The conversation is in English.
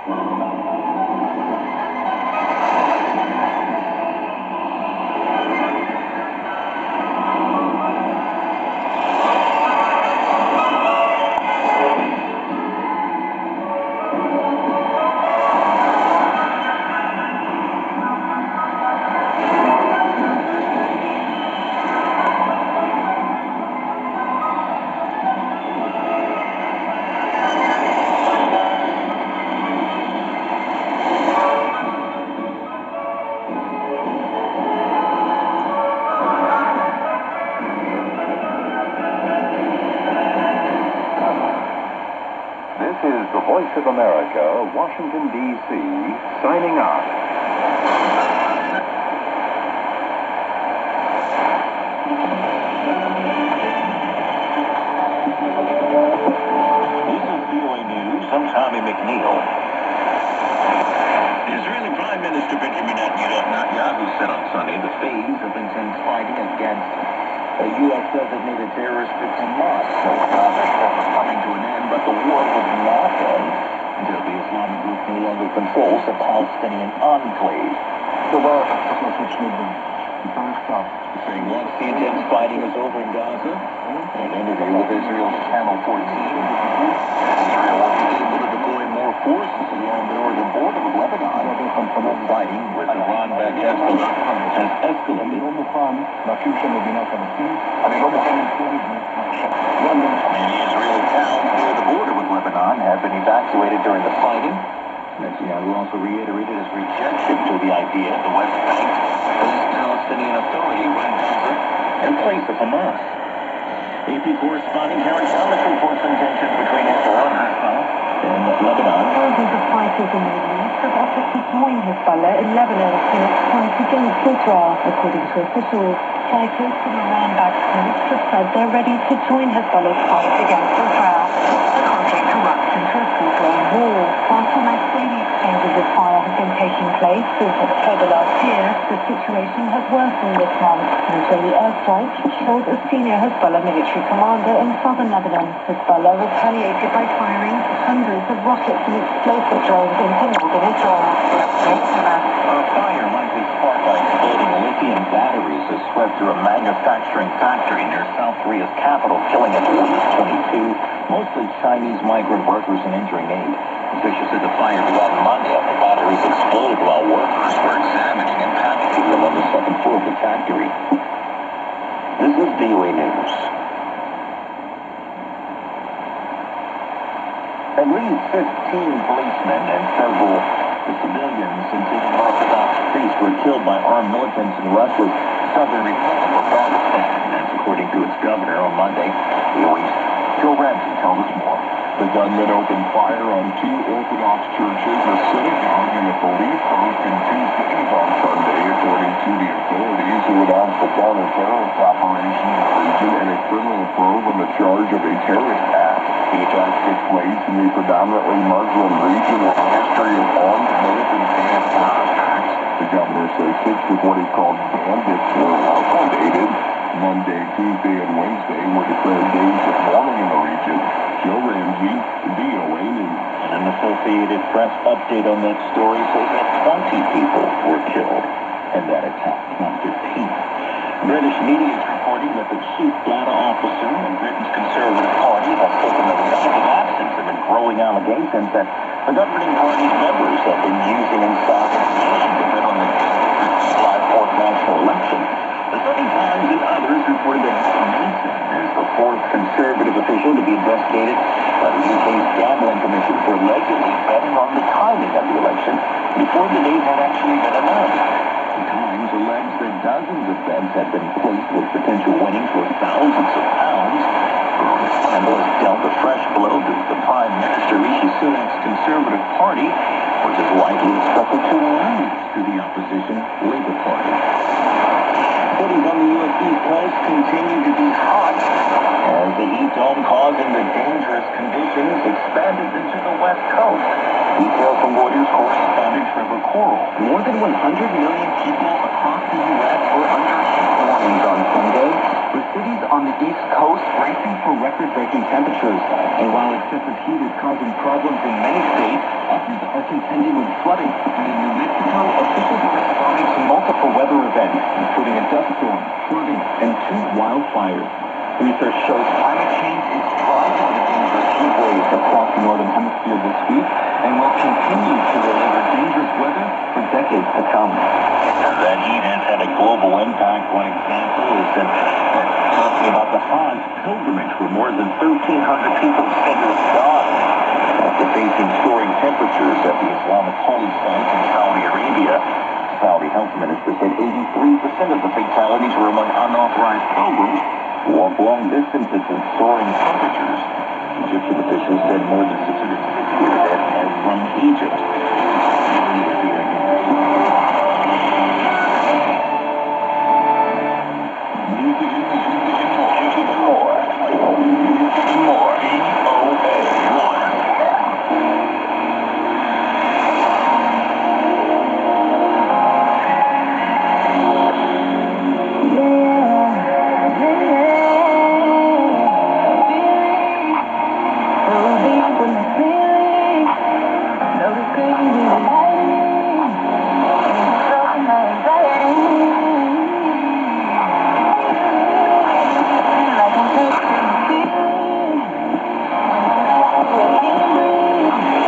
This is the Voice of America, Washington, D.C., signing off. This is VOA News. I'm Tommy McNeil. Israeli Prime Minister Benjamin Netanyahu said on Sunday the phase of intense fighting against a U.S. designated terrorist group Hamas was coming to an end, but the war would not end until the Islamic group no longer controls the Palestinian enclave. Saying once the intense fighting is over in Gaza, in an interview with Israel's Channel 14, Israel will be able to deploy more forces along the northern border with Lebanon. Fighting with Iran-backed Hezbollah has escalated. Many Israeli towns near the border with Lebanon have been evacuated during the fighting. Netanyahu also reiterated his rejection to the idea of the West Bank as Palestinian Authority run Gaza in place of Hamas. AP correspondent Karen Thomas reports on tensions between Israel and Hezbollah in Lebanon. Thousands of fighters in the Middle East have offered to join Hezbollah in Lebanon in its fight against Israel. According to officials, fighters from Iran-backed groups have said they're ready to join Hezbollah's fight against Israel. The conflict erupts into a full-blown war. While some daily exchanges of fire have been taking place since October last year, the situation has worsened this month. An Israeli airstrike killed a senior Hezbollah military commander in southern Lebanon. Hezbollah retaliated by firing hundreds of rockets and explosive drones into northern Israel. A fire likely sparked by exploding lithium batteries has swept through a manufacturing factory near South Korea's capital, killing at least 22, mostly Chinese migrant workers and injuring 8. Officials said the fire began Monday after batteries exploded while workers were examining and packaging them on the second floor of the factory. This is VOA News. At least 15 policemen and several civilians, including Orthodox priests, were killed by armed militants in Russia's southern republic of Pakistan. That's according to its governor on Monday. VOA's Joe Ramsey tells us more. The gunmen opened fire on 2 Orthodox churches, a synagogue, and a police post in 2 cities on Sunday, according to the authorities, who announced a counter-terrorist operation in the region and a criminal probe on the charge of a terrorist act. The attack took place in the predominantly Muslim region with a history of armed militant and terror attacks. The governor says 6 of what he called bandits were liquidated. Monday, Tuesday, and Wednesday were declared days of mourning in the region. Joe Ramsey, VOA News. An Associated Press update on that story says that 20 people were killed in that attack, not 15. British media is reporting that the chief data officer in Britain's Conservative Party has taken a leave of absence and been growing allegations that the governing party's members have been using inside information to bid on the July 4th national election. The Sunday Times and others reported that Mr. Mason is the 4th Conservative official to be investigated by the UK's Gambling Commission for allegedly betting on the timing of the election before the date had actually been announced. The Times alleged that dozens of bets had been placed with potential winnings worth thousands of pounds. The scandal has dealt a fresh blow to the Prime Minister Rishi Sunak's Conservative Party, which is likely expected to lose to the opposition Labour Party. Cities on the U.S. East Coast continue to be hot as the heat dome causing the dangerous conditions expanded into the West Coast. Details from Reuters correspondent Trevor Coral. More than 100 million people across the U.S. were under heat warnings on Sunday, with cities on the East Coast bracing for record-breaking temperatures. And while excessive heat is causing problems in many states, a Masses are contending with flooding. And in New Mexico, officials are responding to multiple weather events, including a dust storm, flooding, and 2 wildfires. Research shows climate change is driving the dangerous heat waves across the northern hemisphere this week and will continue to deliver dangerous weather for decades to come. That heat has had a global impact. One example is that talking about the Hajj pilgrimage, where more than 1,300 people said to God after facing soaring temperatures at the Islamic holy site in Saudi Arabia. Saudi health minister said 83% of the fatalities were among unauthorized pilgrims who walk long distances in soaring temperatures. Egyptian officials said more than 660 were dead as from Egypt.